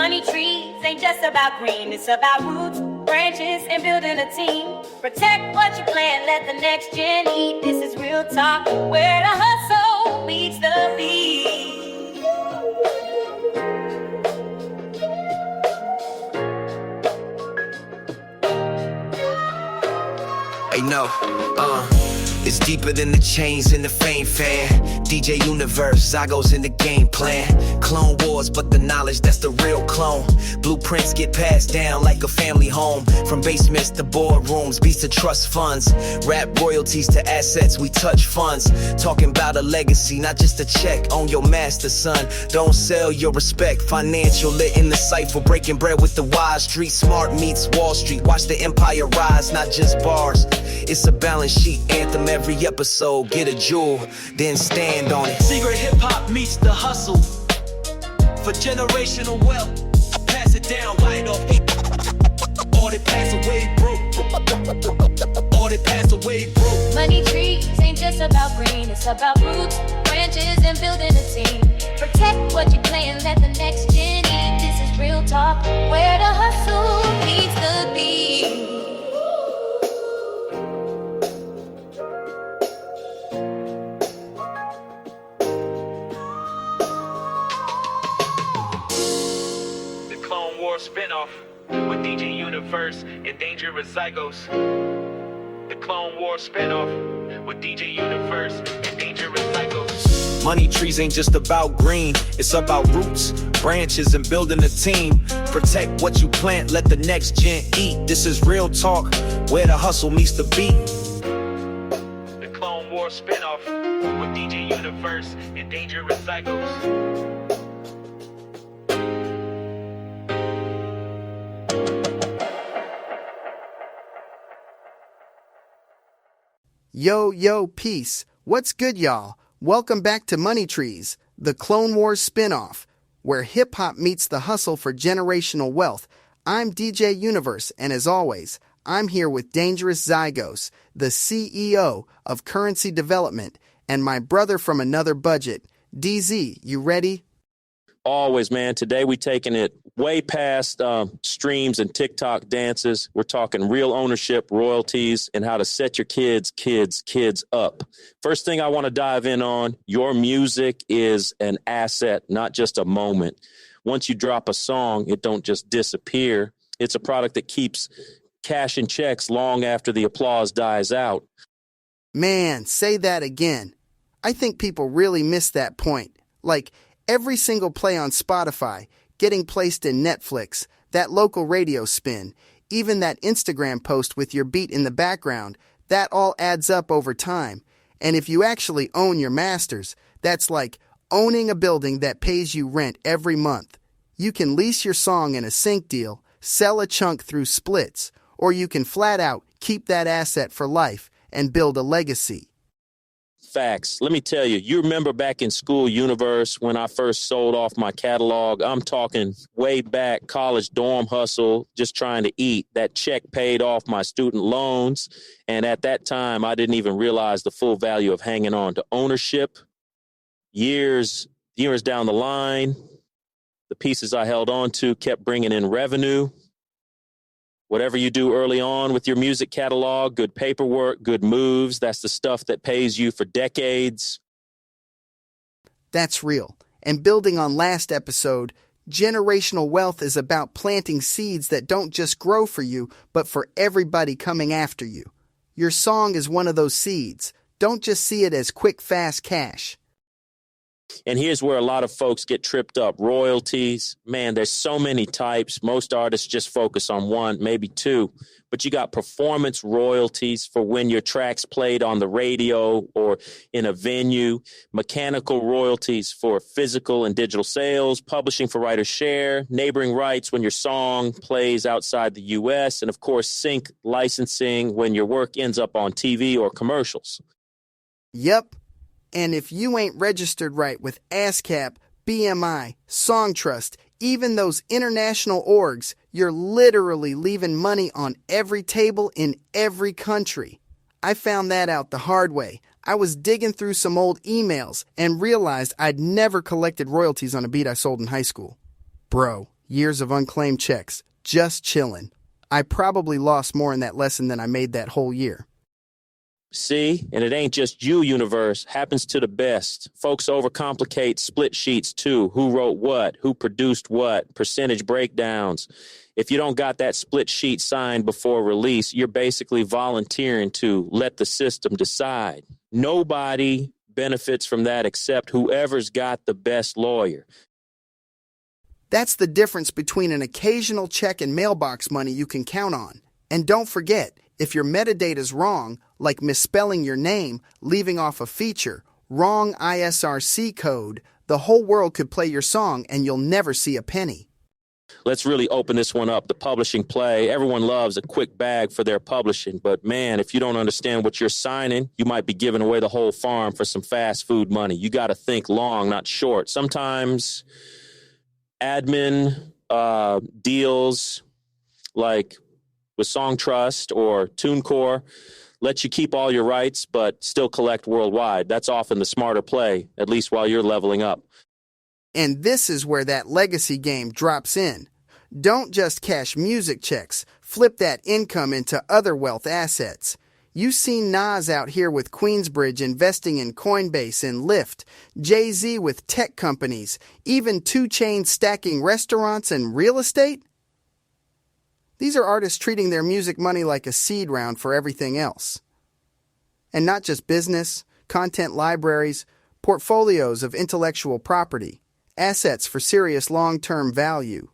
Money trees ain't just about green, it's about roots, branches, and building a team. Protect what you plant, let the next gen eat. This is real talk, where the hustle meets the beat. Hey, no, it's deeper than the chains and the fame fan. DJ Universe, Zygos in the game plan. Clone wars, but the knowledge, that's the real clone. Blueprints get passed down like a family home. From basements to boardrooms, beats to trust funds. Rap royalties to assets, we touch funds. Talking about a legacy, not just a check. Own your master, son. Don't sell your respect. Financial lit in the cipher, breaking bread with the wise. Street smart meets Wall Street. Watch the empire rise, not just bars. It's a balance sheet anthem every episode. Get a jewel, then stand on it. Secret hip-hop meets the hustle for generational wealth. Pass it down right off. Or they pass away broke. Or they pass away broke. Money trees ain't just about green, it's about roots, branches, and building a team. Protect what you plant, let the next gen eat. This is real talk, where the hustle meets the beat. Spinoff with DJ Universe and Dangerous Zygos. The Clone Wars spinoff with DJ Universe and Dangerous Zygos. Money trees ain't just about green, it's about roots, branches, and building a team. Protect what you plant, let the next gen eat. This is real talk, where the hustle meets the beat. The Clone Wars spinoff with DJ Universe and Dangerous Zygos. Yo, peace. What's good, y'all? Welcome back to Money Trees, the Clone Wars spinoff, where hip-hop meets the hustle for generational wealth. I'm DJ Universe, and as always, I'm here with Dangerous Zygos, the CEO of Currency Development, and my brother from another budget. DZ, you ready? Always, man. Today we taking it way past streams and TikTok dances. We're talking real ownership, royalties, and how to set your kids up. First thing I want to dive in on, your music is an asset, not just a moment. Once you drop a song, it don't just disappear. It's a product that keeps cashing checks long after the applause dies out. Man, say that again. I think people really miss that point. Like, every single play on Spotify, getting placed in Netflix, that local radio spin, even that Instagram post with your beat in the background, that all adds up over time. And if you actually own your masters, that's like owning a building that pays you rent every month. You can lease your song in a sync deal, sell a chunk through splits, or you can flat out keep that asset for life and build a legacy. Facts. Let me tell you, you remember back in school, Universe, when I first sold off my catalog? I'm talking way back, college dorm hustle, just trying to eat. That check paid off my student loans. And at that time, I didn't even realize the full value of hanging on to ownership. Years down the line, the pieces I held on to kept bringing in revenue. Whatever you do early on with your music catalog, good paperwork, good moves, that's the stuff that pays you for decades. That's real. And building on last episode, generational wealth is about planting seeds that don't just grow for you, but for everybody coming after you. Your song is one of those seeds. Don't just see it as quick, fast cash. And here's where a lot of folks get tripped up. Royalties. Man, there's so many types. Most artists just focus on one, maybe two. But you got performance royalties for when your track's played on the radio or in a venue. Mechanical royalties for physical and digital sales. Publishing for writer share. Neighboring rights when your song plays outside the U.S. And, of course, sync licensing when your work ends up on TV or commercials. Yep. And if you ain't registered right with ASCAP, BMI, Songtrust, even those international orgs, you're literally leaving money on every table in every country. I found that out the hard way. I was digging through some old emails and realized I'd never collected royalties on a beat I sold in high school. Bro, Years of unclaimed checks, just chillin'. I probably lost more in that lesson than I made that whole year. See, and it ain't just you, Universe. Happens to the best. Folks overcomplicate split sheets too. Who wrote what? Who produced what? Percentage breakdowns. If you don't got that split sheet signed before release, you're basically volunteering to let the system decide. Nobody benefits from that except whoever's got the best lawyer. That's the difference between an occasional check and mailbox money you can count on. And don't forget, if your metadata's wrong, like misspelling your name, leaving off a feature, wrong ISRC code, the whole world could play your song and you'll never see a penny. Let's really open this one up, the publishing play. Everyone loves a quick bag for their publishing, but man, if you don't understand what you're signing, you might be giving away the whole farm for some fast food money. You got to think long, not short. Sometimes admin deals like with Song Trust or TuneCore let you keep all your rights but still collect worldwide. That's often the smarter play, at least while you're leveling up. And this is where that legacy game drops in. Don't just cash music checks, flip that income into other wealth assets. You've seen Nas out here with Queensbridge investing in Coinbase and Lyft, Jay-Z with tech companies, even 2 Chainz stacking restaurants and real estate. These are artists treating their music money like a seed round for everything else. And not just business, content libraries, portfolios of intellectual property, assets for serious long-term value.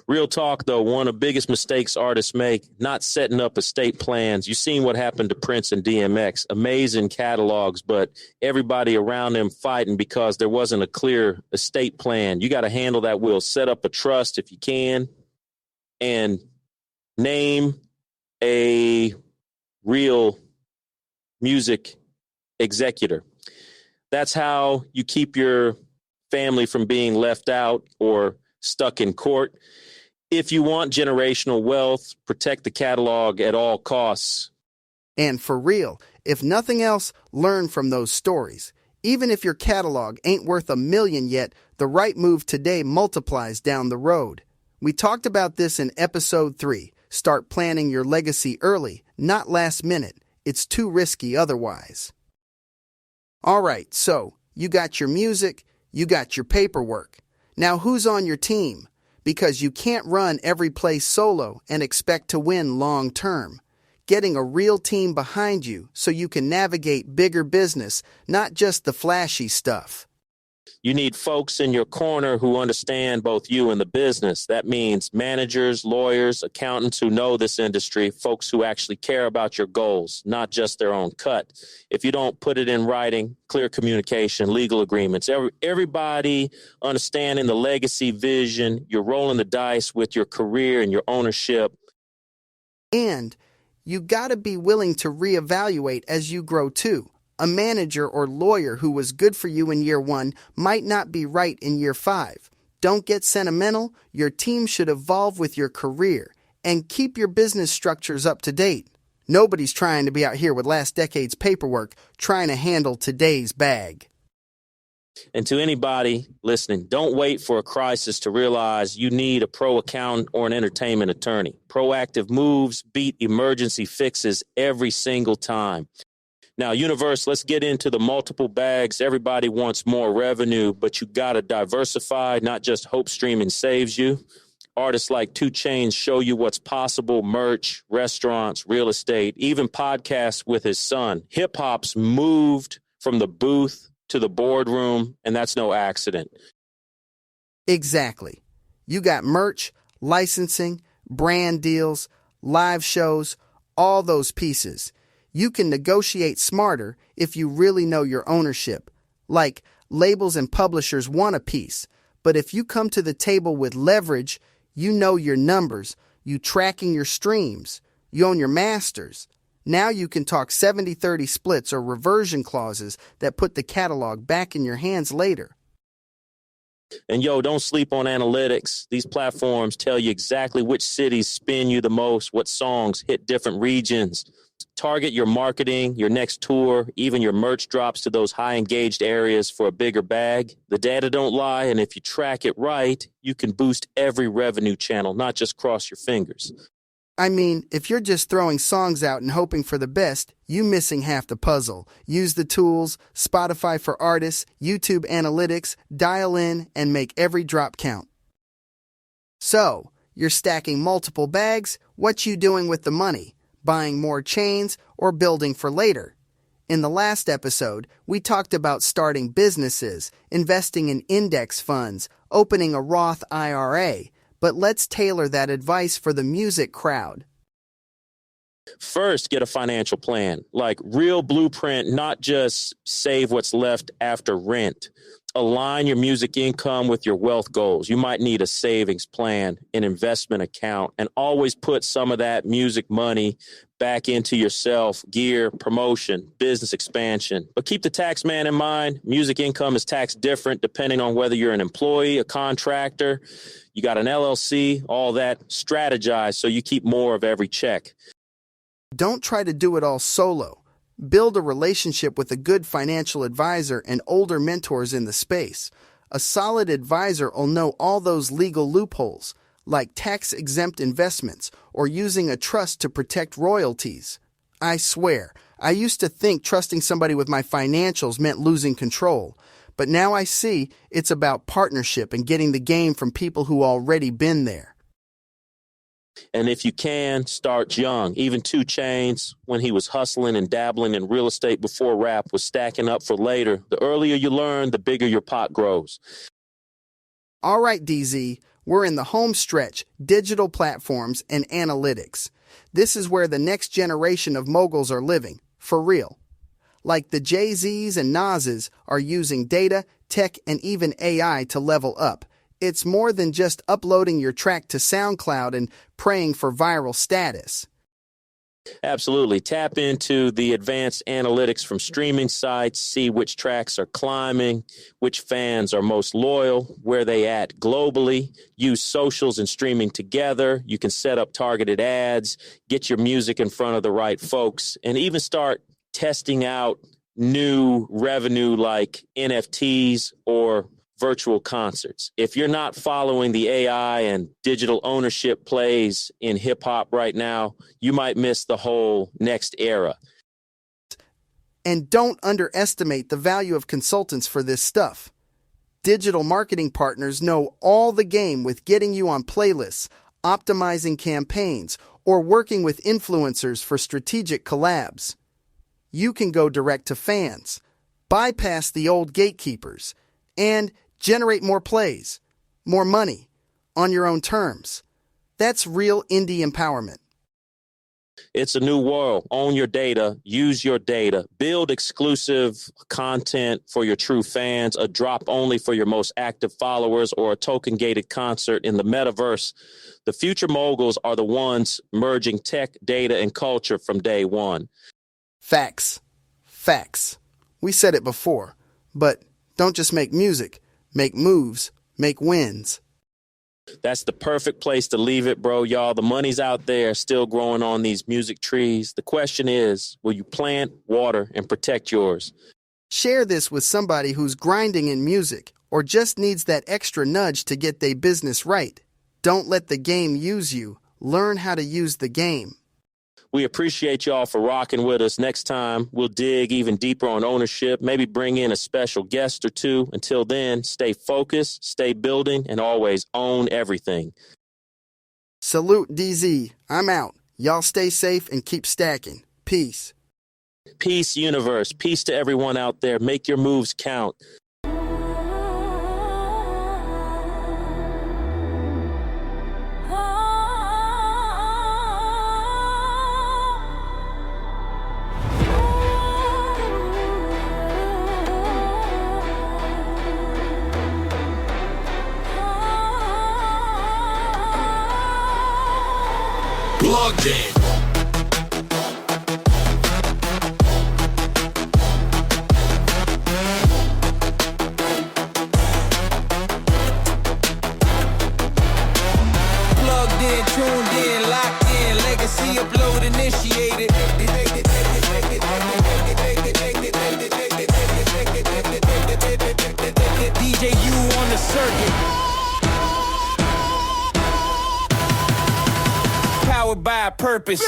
Real talk, though, one of the biggest mistakes artists make, not setting up estate plans. You've seen what happened to Prince and DMX. Amazing catalogs, but everybody around them fighting because there wasn't a clear estate plan. You got to handle that will. Set up a trust if you can, and name a real music executor. That's how you keep your family from being left out or stuck in court. If you want generational wealth, protect the catalog at all costs. And for real, if nothing else, learn from those stories. Even if your catalog ain't worth $1 million yet, the right move today multiplies down the road. We talked about this in episode 3. Start planning your legacy early, not last minute. It's too risky otherwise. All right, so you got your music, you got your paperwork. Now who's on your team? Because you can't run every play solo and expect to win long term. Getting a real team behind you so you can navigate bigger business, not just the flashy stuff. You need folks in your corner who understand both you and the business. That means managers, lawyers, accountants who know this industry, folks who actually care about your goals, not just their own cut. If you don't put it in writing, clear communication, legal agreements, everybody understanding the legacy vision, you're rolling the dice with your career and your ownership. And you gotta be willing to reevaluate as you grow too. A manager or lawyer who was good for you in year 1 might not be right in year 5. Don't get sentimental. Your team should evolve with your career. And keep your business structures up to date. Nobody's trying to be out here with last decade's paperwork trying to handle today's bag. And to anybody listening, don't wait for a crisis to realize you need a pro accountant or an entertainment attorney. Proactive moves beat emergency fixes every single time. Now, Universe, let's get into the multiple bags. Everybody wants more revenue, but you got to diversify, not just hope streaming saves you. Artists like 2 Chainz show you what's possible: merch, restaurants, real estate, even podcasts with his son. Hip-hop's moved from the booth to the boardroom, and that's no accident. Exactly. You got merch, licensing, brand deals, live shows, all those pieces. You can negotiate smarter if you really know your ownership. Like, labels and publishers want a piece, but if you come to the table with leverage, you know your numbers, you tracking your streams, you own your masters. Now you can talk 70-30 splits or reversion clauses that put the catalog back in your hands later. And yo, don't sleep on analytics. These platforms tell you exactly which cities spin you the most, what songs hit different regions. Target your marketing, your next tour, even your merch drops to those high engaged areas for a bigger bag. The data don't lie, and if you track it right, you can boost every revenue channel, not just cross your fingers. I mean, if you're just throwing songs out and hoping for the best, you're missing half the puzzle. Use the tools, Spotify for Artists, YouTube Analytics, dial in, and make every drop count. So, you're stacking multiple bags. What you doing with the money? Buying more chains or building for later? In the last episode, we talked about starting businesses, investing in index funds, opening a Roth IRA. But let's tailor that advice for the music crowd. First, get a financial plan, like real blueprint, not just save what's left after rent. Align your music income with your wealth goals. You might need a savings plan, an investment account, and always put some of that music money back into yourself, gear, promotion, business expansion. But keep the tax man in mind. Music income is taxed different depending on whether you're an employee, a contractor, you got an LLC, all that. Strategize so you keep more of every check. Don't try to do it all solo. Build a relationship with a good financial advisor and older mentors in the space. A solid advisor will know all those legal loopholes, like tax-exempt investments or using a trust to protect royalties. I swear, I used to think trusting somebody with my financials meant losing control, but now I see it's about partnership and getting the game from people who already been there. And if you can, start young. Even 2 Chainz, when he was hustling and dabbling in real estate before rap, was stacking up for later. The earlier you learn, the bigger your pot grows. All right, DZ, we're in the home stretch, digital platforms and analytics. This is where the next generation of moguls are living, for real. Like the Jay-Z's and Nas's are using data, tech, and even AI to level up. It's more than just uploading your track to SoundCloud and praying for viral status. Absolutely. Tap into the advanced analytics from streaming sites, see which tracks are climbing, which fans are most loyal, where they at globally. Use socials and streaming together. You can set up targeted ads, get your music in front of the right folks, and even start testing out new revenue like NFTs or virtual concerts. If you're not following the AI and digital ownership plays in hip hop right now, you might miss the whole next era. And don't underestimate the value of consultants for this stuff. Digital marketing partners know all the game with getting you on playlists, optimizing campaigns, or working with influencers for strategic collabs. You can go direct to fans, bypass the old gatekeepers, and generate more plays, more money, on your own terms. That's real indie empowerment. It's a new world. Own your data, use your data, build exclusive content for your true fans, a drop only for your most active followers, or a token gated concert in the metaverse. The future moguls are the ones merging tech, data, and culture from day one. Facts. Facts. We said it before, but don't just make music. Make moves, make wins. That's the perfect place to leave it, bro, y'all. The money's out there still growing on these music trees. The question is, will you plant, water, and protect yours? Share this with somebody who's grinding in music or just needs that extra nudge to get their business right. Don't let the game use you. Learn how to use the game. We appreciate y'all for rocking with us. Next time, we'll dig even deeper on ownership, maybe bring in a special guest or two. Until then, stay focused, stay building, and always own everything. Salute, DZ. I'm out. Y'all stay safe and keep stacking. Peace. Peace, universe. Peace to everyone out there. Make your moves count. Plugged in. Tuned in, locked in, legacy upload initiated. fueled by a purpose.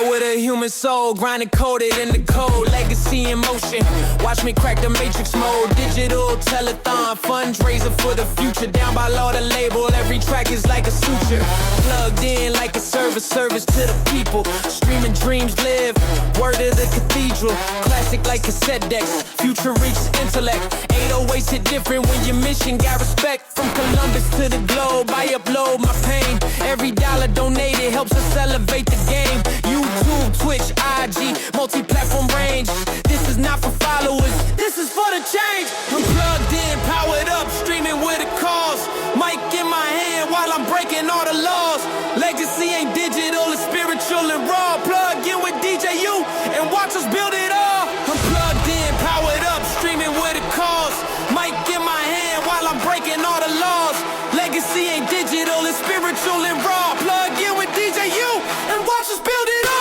With a human soul, grinding coded in the code, legacy in motion. Watch me crack the matrix mode, digital telethon, fundraiser for the future. Down by law the label, every track is like a suture. Plugged in like a service to the people. Streaming dreams live, word of the cathedral. Classic like cassette decks, future reaches intellect. 808s hit different when your mission got respect. From Columbus to the globe, I upload my pain. Every dollar donated helps us elevate the game. YouTube, Twitch, IG, multi-platform range. This is not for followers, this is for the change. I'm plugged in, powered up, streaming with a cause. Mic in my hand while I'm breaking all the laws. Legacy ain't digital, it's spiritual and raw. Plug in with DJU and watch us build it all. I'm plugged in, powered up, streaming with a cause. Mic in my hand while I'm breaking all the laws. Legacy ain't digital, it's spiritual and raw. Plug in with DJU and watch us build it all.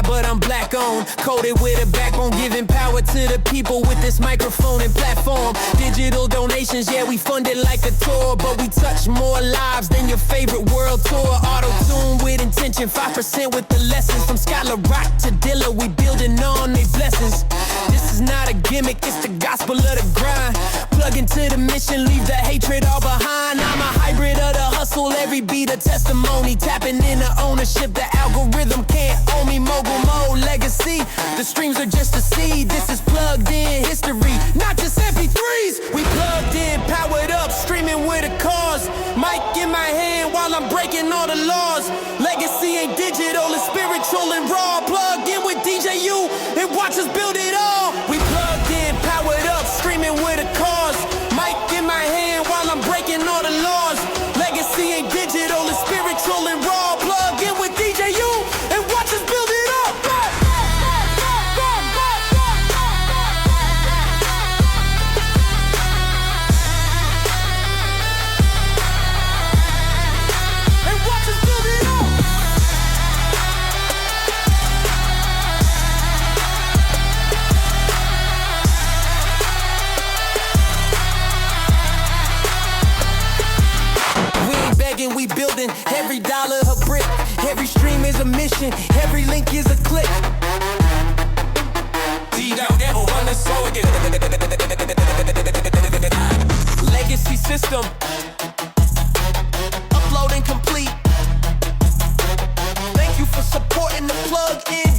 But I'm black on, coded with a backbone, giving power to the people with this microphone and platform. Digital donations, yeah, we fund it like a tour, but we touch more lives than your favorite world tour. Auto-tune with intention, 5% with the lessons. From Scholar Rock to Dilla, we building on their blessings. This is not a gimmick, it's the gospel of the grind. Plug into the mission, leave the hatred all behind. I'm a hybrid of the hustle, every beat a testimony. Tapping into ownership, the algorithm can't own me. Mogul mode, legacy, the streams are just a seed. This is plugged in history, not just MP3s. We plugged in, powered up, streaming with a cause. Mic in my hand while I'm breaking all the laws. Legacy ain't digital, it's spiritual and raw. Plug in with DJU and watch us build it all. We plugged in, powered up, streaming with a cause. Mic in my hand while I'm breaking all the laws. Legacy ain't digital, it's spiritual and raw. Plug in with DJU and watch us build it all. We building every dollar a brick. Every stream is a mission. Every link is a click. Legacy system. Uploading complete. Thank you for supporting the plug in.